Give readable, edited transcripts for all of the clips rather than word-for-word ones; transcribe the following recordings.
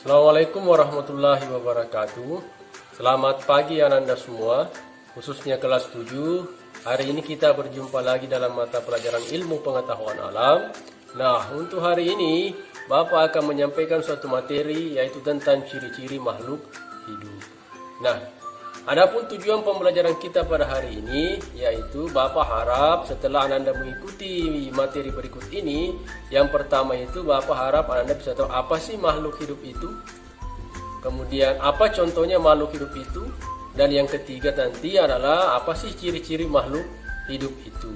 Assalamualaikum warahmatullahi wabarakatuh. Selamat pagi Ananda semua, khususnya kelas 7. Hari ini kita berjumpa lagi dalam mata pelajaran ilmu pengetahuan alam. Nah, untuk hari ini Bapak akan menyampaikan suatu materi yaitu tentang ciri-ciri makhluk hidup. Nah, adapun tujuan pembelajaran kita pada hari ini yaitu Bapak harap setelah Ananda mengikuti materi berikut ini, yang pertama itu Bapak harap Ananda bisa tahu apa sih makhluk hidup itu, kemudian apa contohnya makhluk hidup itu, dan yang ketiga nanti adalah apa sih ciri-ciri makhluk hidup itu.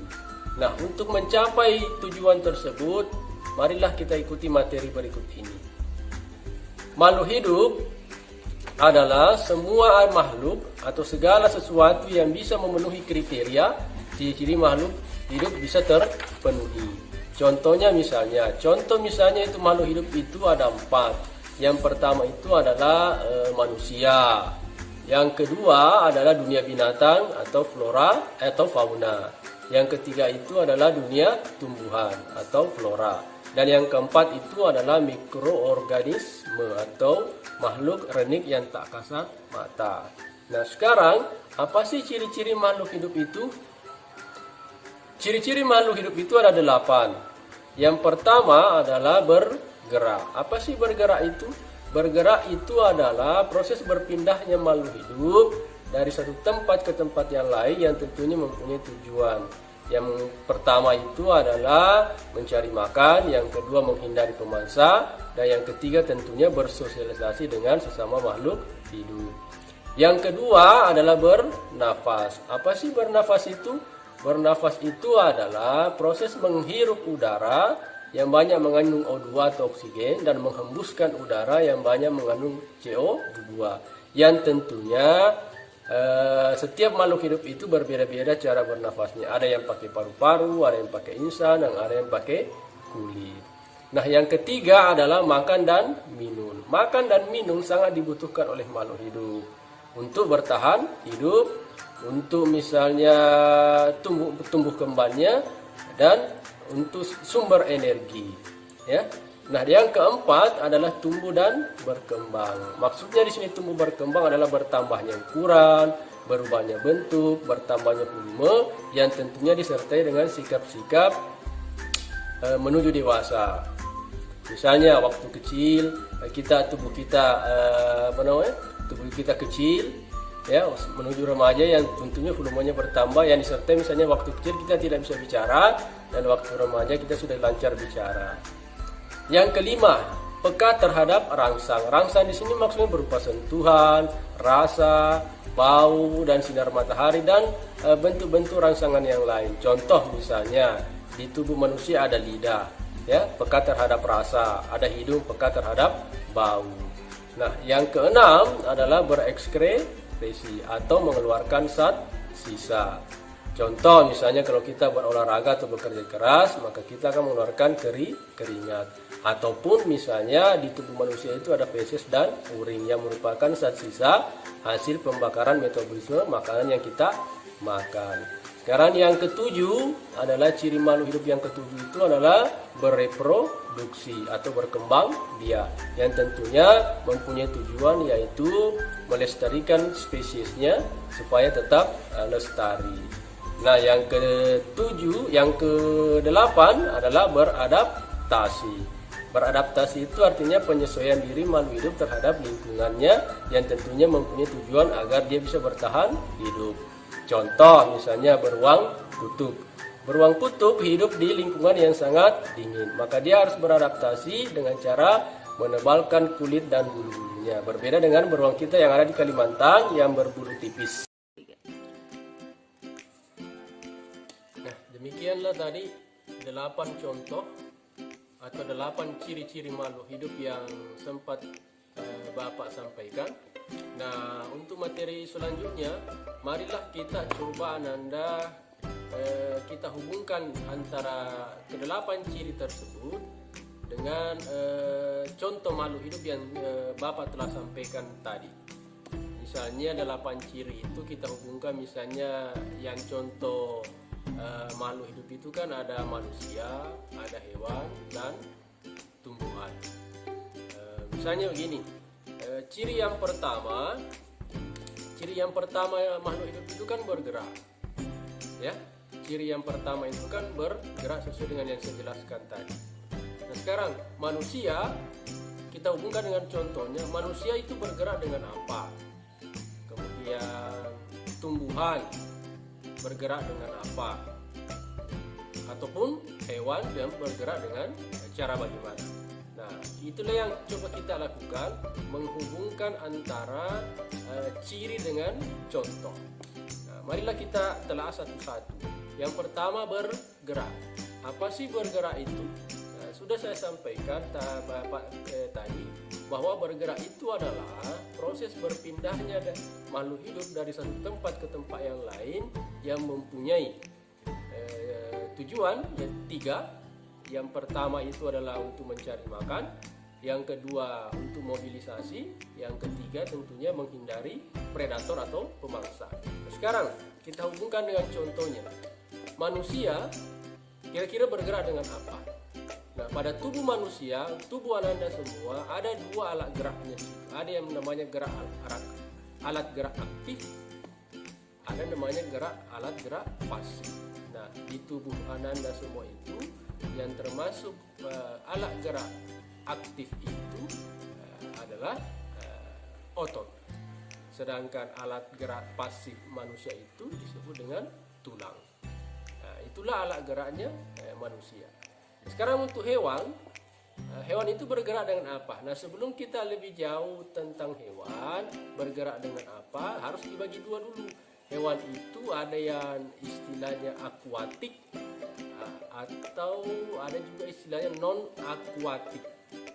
Nah, untuk mencapai tujuan tersebut, marilah kita ikuti materi berikut ini. Makhluk hidup adalah semua makhluk atau segala sesuatu yang bisa memenuhi kriteria ciri-ciri makhluk hidup bisa terpenuhi. Contohnya misalnya itu makhluk hidup itu ada 4. Yang pertama itu adalah manusia. Yang kedua adalah dunia binatang atau flora atau fauna. Yang ketiga itu adalah dunia tumbuhan atau flora. Dan yang keempat itu adalah mikroorganisme atau makhluk renik yang tak kasat mata. Nah, sekarang apa sih ciri-ciri makhluk hidup itu? Ciri-ciri makhluk hidup itu ada 8. Yang pertama adalah bergerak. Apa sih bergerak itu? Bergerak itu adalah proses berpindahnya makhluk hidup dari satu tempat ke tempat yang lain yang tentunya mempunyai tujuan. Yang pertama itu adalah mencari makan, yang kedua menghindari pemangsa, dan yang ketiga tentunya bersosialisasi dengan sesama makhluk hidup. Yang kedua adalah bernafas. Apa sih bernafas itu? Bernafas itu adalah proses menghirup udara yang banyak mengandung O2 atau oksigen dan menghembuskan udara yang banyak mengandung CO2. Yang tentunya setiap makhluk hidup itu berbeda-beda cara bernafasnya. Ada yang pakai paru-paru, ada yang pakai insang, dan ada yang pakai kulit. Nah, yang ketiga adalah makan dan minum. Makan dan minum sangat dibutuhkan oleh makhluk hidup untuk bertahan hidup, untuk misalnya tumbuh kembangnya, dan untuk sumber energi. Ya. Nah, yang keempat adalah tumbuh dan berkembang. Maksudnya di sini tumbuh berkembang adalah bertambahnya ukuran, berubahnya bentuk, bertambahnya volume, yang tentunya disertai dengan sikap-sikap menuju dewasa. Misalnya waktu kecil tubuh kita kecil, ya, menuju remaja yang tentunya volumenya bertambah, yang disertai misalnya waktu kecil kita tidak bisa bicara dan waktu remaja kita sudah lancar bicara. Yang kelima, peka terhadap rangsang. Rangsang di sini maksudnya berupa sentuhan, rasa, bau, dan sinar matahari, dan bentuk-bentuk rangsangan yang lain. Contoh misalnya di tubuh manusia ada lidah, ya, peka terhadap rasa, ada hidung, peka terhadap bau. Nah, yang keenam adalah berekskresi atau mengeluarkan zat sisa. Contoh misalnya kalau kita berolahraga atau bekerja keras, maka kita akan mengeluarkan keringat. Ataupun misalnya di tubuh manusia itu ada feses dan urin yang merupakan zat sisa hasil pembakaran metabolisme makanan yang kita makan. Sekarang yang ketujuh adalah ciri makhluk hidup yang ketujuh itu adalah bereproduksi atau berkembang biak, yang tentunya mempunyai tujuan yaitu melestarikan spesiesnya supaya tetap lestari. Nah, yang kedelapan adalah beradaptasi. Beradaptasi itu artinya penyesuaian diri makhluk hidup terhadap lingkungannya yang tentunya mempunyai tujuan agar dia bisa bertahan hidup. Contoh misalnya beruang kutub. Beruang kutub hidup di lingkungan yang sangat dingin, maka dia harus beradaptasi dengan cara menebalkan kulit dan bulu-bulunya. Berbeda dengan beruang kita yang ada di Kalimantan yang berbulu tipis. Nah, demikianlah tadi 8 contoh atau 8 ciri-ciri makhluk hidup yang sempat Bapak sampaikan. Nah, untuk materi selanjutnya, marilah kita coba Ananda kita hubungkan antara ke-8 ciri tersebut dengan contoh makhluk hidup yang Bapak telah sampaikan tadi. Misalnya 8 ciri itu kita hubungkan, misalnya yang contoh makhluk hidup itu kan ada manusia, ada hewan, dan tumbuhan. Misalnya begini, ciri yang pertama makhluk hidup itu kan bergerak, ya. Ciri yang pertama itu kan bergerak sesuai dengan yang saya jelaskan tadi. Nah sekarang manusia, kita hubungkan dengan contohnya, manusia itu bergerak dengan apa? Kemudian tumbuhan bergerak dengan apa? Ataupun hewan yang bergerak dengan cara bagaimana? Nah, itulah yang coba kita lakukan, menghubungkan antara ciri dengan contoh. Nah, marilah kita telah satu-satu. Yang pertama, bergerak. Apa sih bergerak itu? Nah, sudah saya sampaikan tadi bahwa bergerak itu adalah proses berpindahnya makhluk hidup dari satu tempat ke tempat yang lain yang mempunyai tujuan yang tiga. Yang pertama itu adalah untuk mencari makan, yang kedua untuk mobilisasi, yang ketiga tentunya menghindari predator atau pemangsa. Nah, sekarang kita hubungkan dengan contohnya. Manusia kira-kira bergerak dengan apa? Nah, pada tubuh manusia, tubuh Ananda semua ada dua alat geraknya. Ada yang namanya alat gerak aktif, ada namanya alat gerak pasif. Nah, di tubuh Ananda semua itu yang termasuk alat gerak aktif itu adalah otot. Sedangkan alat gerak pasif manusia itu disebut dengan tulang. Nah, itulah alat geraknya manusia. Sekarang untuk hewan itu bergerak dengan apa? Nah, sebelum kita lebih jauh tentang hewan bergerak dengan apa, harus dibagi dua dulu. Hewan itu ada yang istilahnya akuatik, atau ada juga istilahnya non akuatik.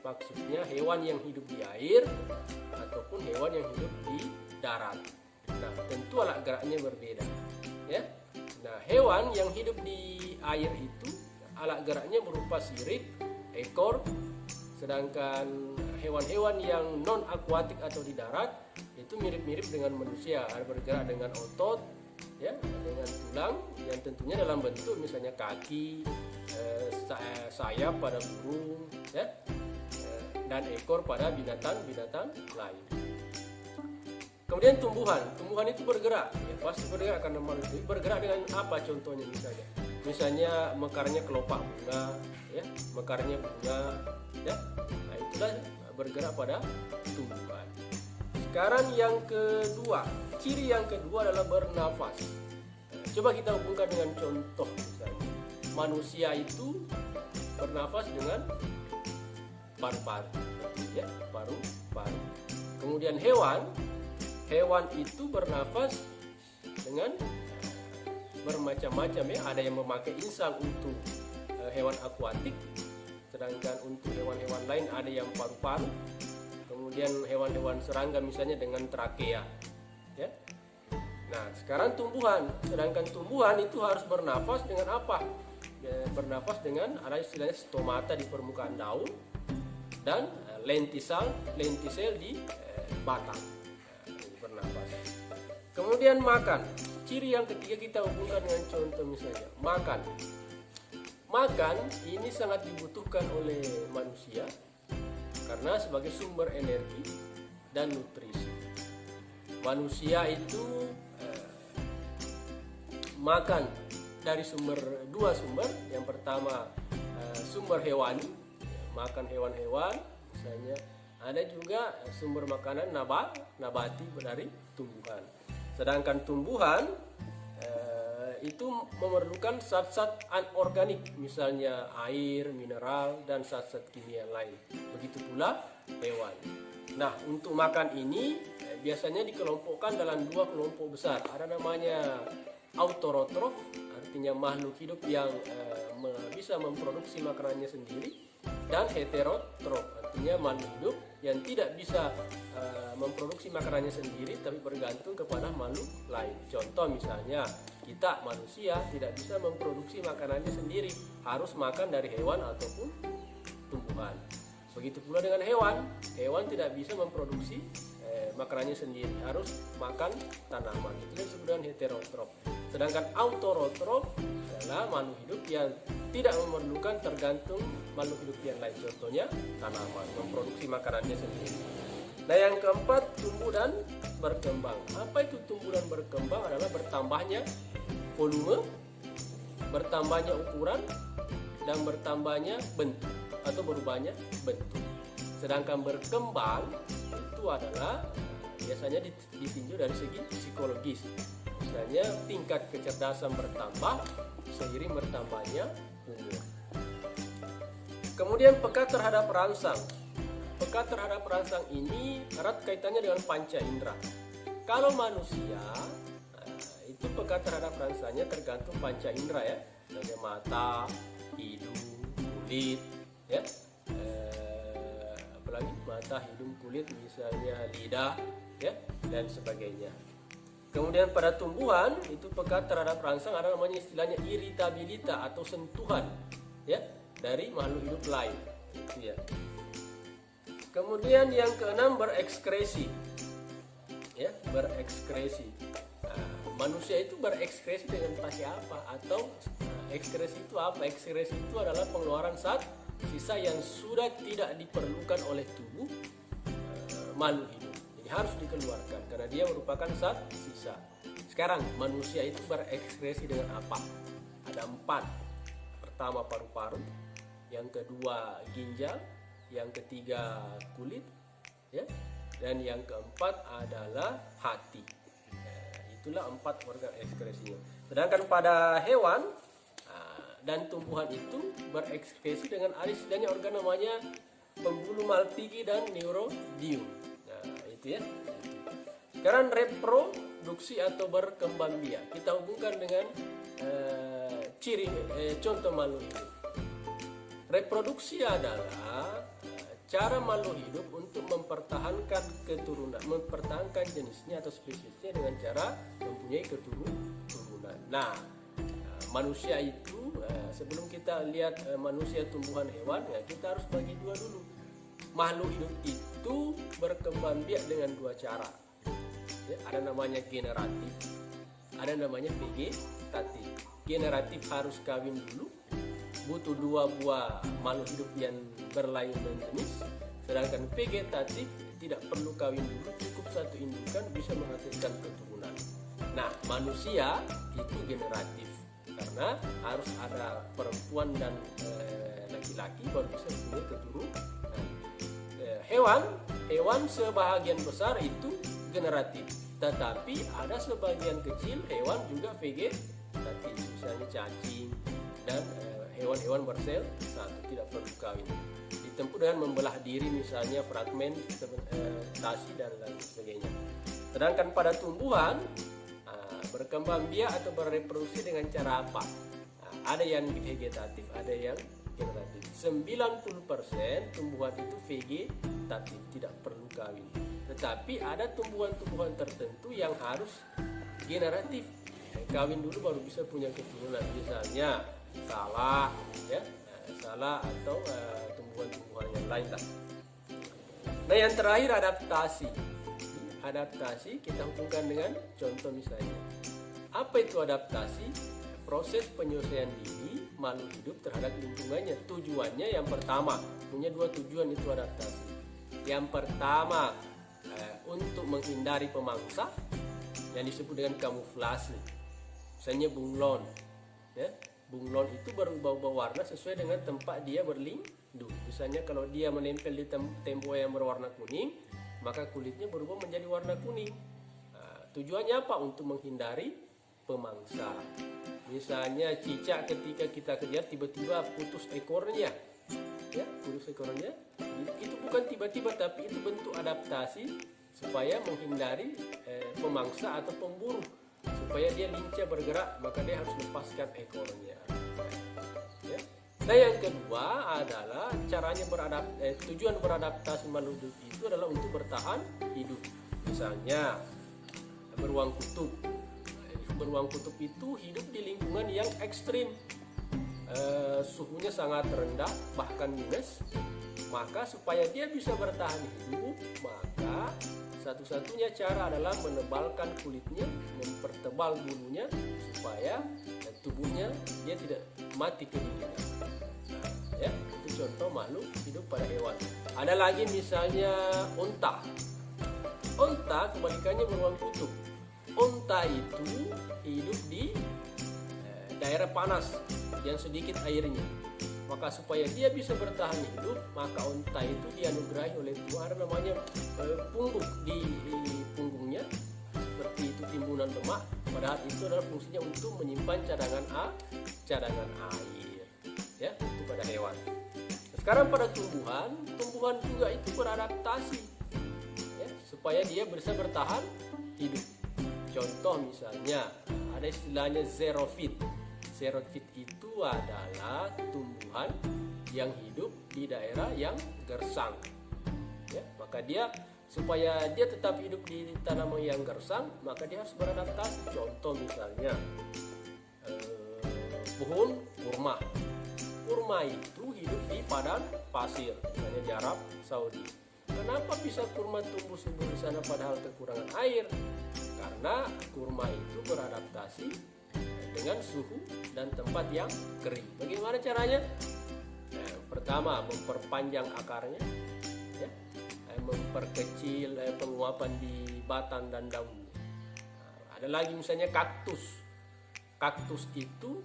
Maksudnya hewan yang hidup di air ataupun hewan yang hidup di darat. Nah, tentu alat geraknya berbeda, ya. Nah, hewan yang hidup di air itu alat geraknya berupa sirip, ekor. Sedangkan hewan-hewan yang non akuatik atau di darat itu mirip-mirip dengan manusia, bergerak dengan otot, ya, dengan tulang yang tentunya dalam bentuk misalnya kaki, sayap pada burung, ya, dan ekor pada binatang-binatang lain. Kemudian tumbuhan itu bergerak, ya, pasti bergerak karena manusia. Bergerak dengan apa contohnya misalnya mekarnya kelopak bunga, ya, mekarnya bunga, ya. Nah, itulah bergerak pada tumbuhan. Sekarang yang kedua, ciri yang kedua adalah bernafas. Nah, coba kita hubungkan dengan contoh misalnya. Manusia itu bernafas dengan paru-paru, ya, paru-paru. Kemudian hewan itu bernafas dengan bermacam-macam, ya. Ada yang memakai insang untuk hewan akuatik, sedangkan untuk hewan-hewan lain ada yang paru-paru. Kemudian hewan-hewan serangga misalnya dengan trakea, ya. Nah, sekarang sedangkan tumbuhan itu harus bernafas dengan apa? Ya, bernafas dengan ada istilahnya stomata di permukaan daun dan lentisel di batang. Bernafas. Kemudian makan. Ciri yang ketiga kita hubungkan dengan contoh misalnya makan ini sangat dibutuhkan oleh manusia karena sebagai sumber energi dan nutrisi. Manusia itu makan dari dua sumber. Yang pertama sumber hewani, makan hewan-hewan misalnya. Ada juga sumber makanan nabati dari tumbuhan. Sedangkan tumbuhan itu memerlukan zat-zat anorganik, misalnya air, mineral, dan zat-zat kimia lain. Begitu pula hewan. Nah, untuk makan ini biasanya dikelompokkan dalam dua kelompok besar. Ada namanya autotrof, artinya makhluk hidup yang bisa memproduksi makanannya sendiri, dan heterotrof, artinya makhluk hidup yang tidak bisa memproduksi makanannya sendiri tapi bergantung kepada makhluk lain. Contoh misalnya kita manusia tidak bisa memproduksi makanannya sendiri, harus makan dari hewan ataupun tumbuhan. Begitu pula dengan hewan tidak bisa memproduksi makanannya sendiri, harus makan tanaman. Itu disebut dengan heterotrof. Sedangkan autotrof adalah makhluk hidup yang tidak memerlukan tergantung makhluk hidup yang lain. Contohnya tanaman, memproduksi makanannya sendiri. Nah, yang keempat, tumbuh dan berkembang. Apa itu tumbuh dan berkembang? Adalah bertambahnya volume, bertambahnya ukuran, dan bertambahnya bentuk atau berubahnya bentuk. Sedangkan berkembang itu adalah biasanya ditinjau dari segi psikologis. Misalnya tingkat kecerdasan bertambah seiring bertambahnya umur. Kemudian peka terhadap rangsang. Peka terhadap rangsang ini erat kaitannya dengan panca indera. Kalau manusia itu peka terhadap rangsangnya tergantung panca indera ya. Misalnya mata, hidung, kulit, ya. Apalagi mata, hidung, kulit, misalnya lidah, ya, dan sebagainya. Kemudian pada tumbuhan itu peka terhadap rangsang ada namanya istilahnya iritabilitas atau sentuhan, ya, dari makhluk hidup lain. Itu ya. Kemudian yang keenam berekskresi, ya, berekskresi. Manusia itu berekskresi dengan pakai apa? Atau ekskresi itu apa? Ekskresi itu adalah pengeluaran zat sisa yang sudah tidak diperlukan oleh tubuh makhluk hidup. Jadi harus dikeluarkan karena dia merupakan zat sisa. Sekarang manusia itu berekskresi dengan apa? Ada 4. Pertama paru-paru, yang kedua ginjal, yang ketiga kulit, ya, dan yang keempat adalah hati. Itulah 4 organ ekskresinya. Sedangkan pada hewan dan tumbuhan itu berekskresi dengan ada istilahnya organ namanya pembuluh malpighi dan neurodium. Nah, itu ya. Sekarang reproduksi atau berkembang biak. Kita hubungkan dengan contoh makhluk hidup. Reproduksi adalah cara makhluk hidup untuk mempertahankan keturunan, mempertahankan jenisnya atau spesiesnya dengan cara mempunyai keturunan. Nah, manusia itu sebelum kita lihat manusia, tumbuhan, hewan, ya kita harus bagi dua dulu. Makhluk hidup itu berkembang biak dengan 2 cara. Ya, ada namanya generatif, ada namanya vegetatif. Generatif harus kawin dulu, butuh 2 buah makhluk hidup yang berlainan jenis. Sedangkan vegetatif tidak perlu kawin dulu, cukup 1 indukan bisa menghasilkan keturunan. Nah, manusia itu generatif karena harus ada perempuan dan laki-laki baru bisa punya keturunan. Hewan sebahagian besar itu generatif, tetapi ada sebagian kecil hewan juga vegetatif, misalnya cacing dan hewan-hewan bersel satu tidak perlu kawin. Ditempuh dengan membelah diri, misalnya fragmentasi dan lain sebagainya. Sedangkan pada tumbuhan berkembang biak atau bereproduksi dengan cara apa? Ada yang vegetatif, ada yang generatif. 90% tumbuhan itu vegetatif, tidak perlu kawin. Tetapi ada tumbuhan-tumbuhan tertentu yang harus generatif. Kawin dulu baru bisa punya keturunan. Misalnya salah, ya, salah atau tumbuhan-tumbuhan yang lain lah. Nah, yang terakhir adaptasi. Adaptasi kita hubungkan dengan contoh misalnya. Apa itu adaptasi? Proses penyesuaian diri makhluk hidup terhadap lingkungannya. Tujuannya yang pertama, punya 2 tujuan itu adaptasi. Yang pertama untuk menghindari pemangsa yang disebut dengan kamuflase. Misalnya bunglon, ya. Bunglon itu berubah-ubah warna sesuai dengan tempat dia berlindung. Misalnya kalau dia menempel di tembok yang berwarna kuning, maka kulitnya berubah menjadi warna kuning. Tujuannya apa? Untuk menghindari pemangsa. Misalnya cicak ketika kita kejar tiba-tiba putus ekornya, ya, putus ekornya. Itu bukan tiba-tiba, tapi itu bentuk adaptasi supaya menghindari pemangsa atau pemburu. Supaya dia lincah bergerak, maka dia harus lepaskan ekornya. Ya. Nah, yang kedua adalah caranya tujuan beradaptasi makhluk hidup itu adalah untuk bertahan hidup. Misalnya beruang kutub. Beruang kutub itu hidup di lingkungan yang ekstrim, suhunya sangat rendah bahkan minus. Maka supaya dia bisa bertahan hidup, maka Satu-satunya cara adalah menebalkan kulitnya, mempertebal bulunya supaya tubuhnya dia tidak mati kedinginan. Ya, itu contoh makhluk hidup pada hewan. Ada lagi misalnya unta. Unta kebalikannya beruang kutub. Unta itu hidup di daerah panas yang sedikit airnya. Maka supaya dia bisa bertahan hidup, maka unta itu dianugerahi oleh Tuhan ada namanya pungguk di punggungnya seperti itu timbunan lemak. Padahal itu adalah fungsinya untuk menyimpan cadangan air. Ya, itu pada hewan. Sekarang pada tumbuhan juga itu beradaptasi ya, supaya dia bisa bertahan hidup. Contoh misalnya ada istilahnya xerophyte. Xerophyte itu adalah tumbuhan yang hidup di daerah yang gersang. Ya, maka dia supaya dia tetap hidup di tanaman yang gersang, maka dia harus beradaptasi. Contoh misalnya pohon kurma. Kurma itu hidup di padang pasir, misalnya di Arab Saudi. Kenapa bisa kurma tumbuh subur di sana padahal kekurangan air? Karena kurma itu beradaptasi dengan suhu dan tempat yang kering. Bagaimana caranya? Pertama, memperpanjang akarnya, ya, memperkecil penguapan di batang dan daun. Ada lagi misalnya kaktus. Kaktus itu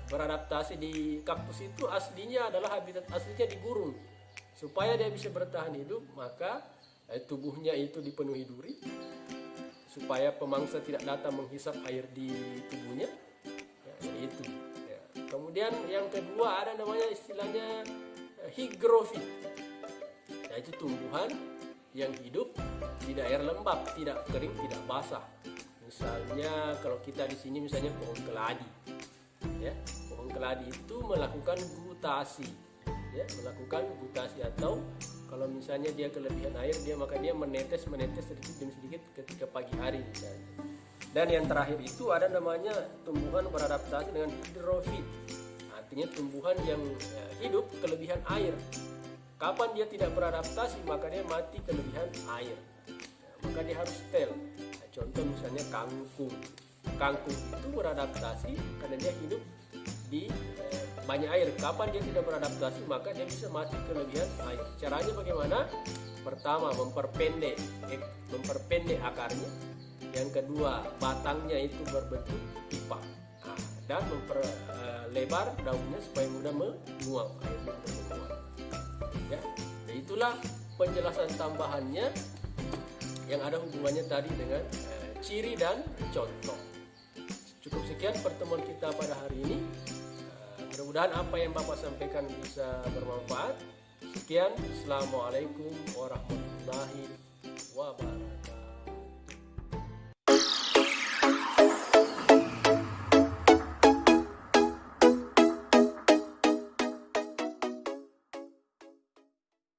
beradaptasi di kaktus itu aslinya adalah habitat aslinya di gurun. Supaya dia bisa bertahan hidup, maka tubuhnya itu dipenuhi duri. Supaya pemangsa tidak datang menghisap air di tubuhnya, ya, itu. Ya. Kemudian yang kedua ada namanya istilahnya hygrofit. Nah, itu tumbuhan yang hidup di daerah lembab, tidak kering, tidak basah. Misalnya kalau kita di sini misalnya pohon keladi, ya, pohon keladi itu melakukan gutasi, ya, atau kalau misalnya dia kelebihan air, maka dia menetes sedikit demi sedikit ketika pagi hari misalnya. Dan yang terakhir itu ada namanya tumbuhan beradaptasi dengan hidrofit. Artinya tumbuhan yang hidup kelebihan air. Kapan dia tidak beradaptasi, maka dia mati kelebihan air. Maka dia harus setel. Contoh misalnya kangkung. Kangkung itu beradaptasi karena dia hidup di banyak air. Kapan dia tidak beradaptasi, maka dia bisa mati kelebihan air. Caranya bagaimana? Pertama, memperpendek akarnya. Yang kedua, batangnya itu berbentuk pipa. Dan memperlebar daunnya supaya mudah menguap, airnya mudah menguap. Ya, dan itulah penjelasan tambahannya yang ada hubungannya tadi dengan ciri dan contoh. Cukup sekian pertemuan kita pada hari ini. Mudah-mudahan apa yang Bapak sampaikan bisa bermanfaat. Sekian, Assalamualaikum warahmatullahi wabarakatuh.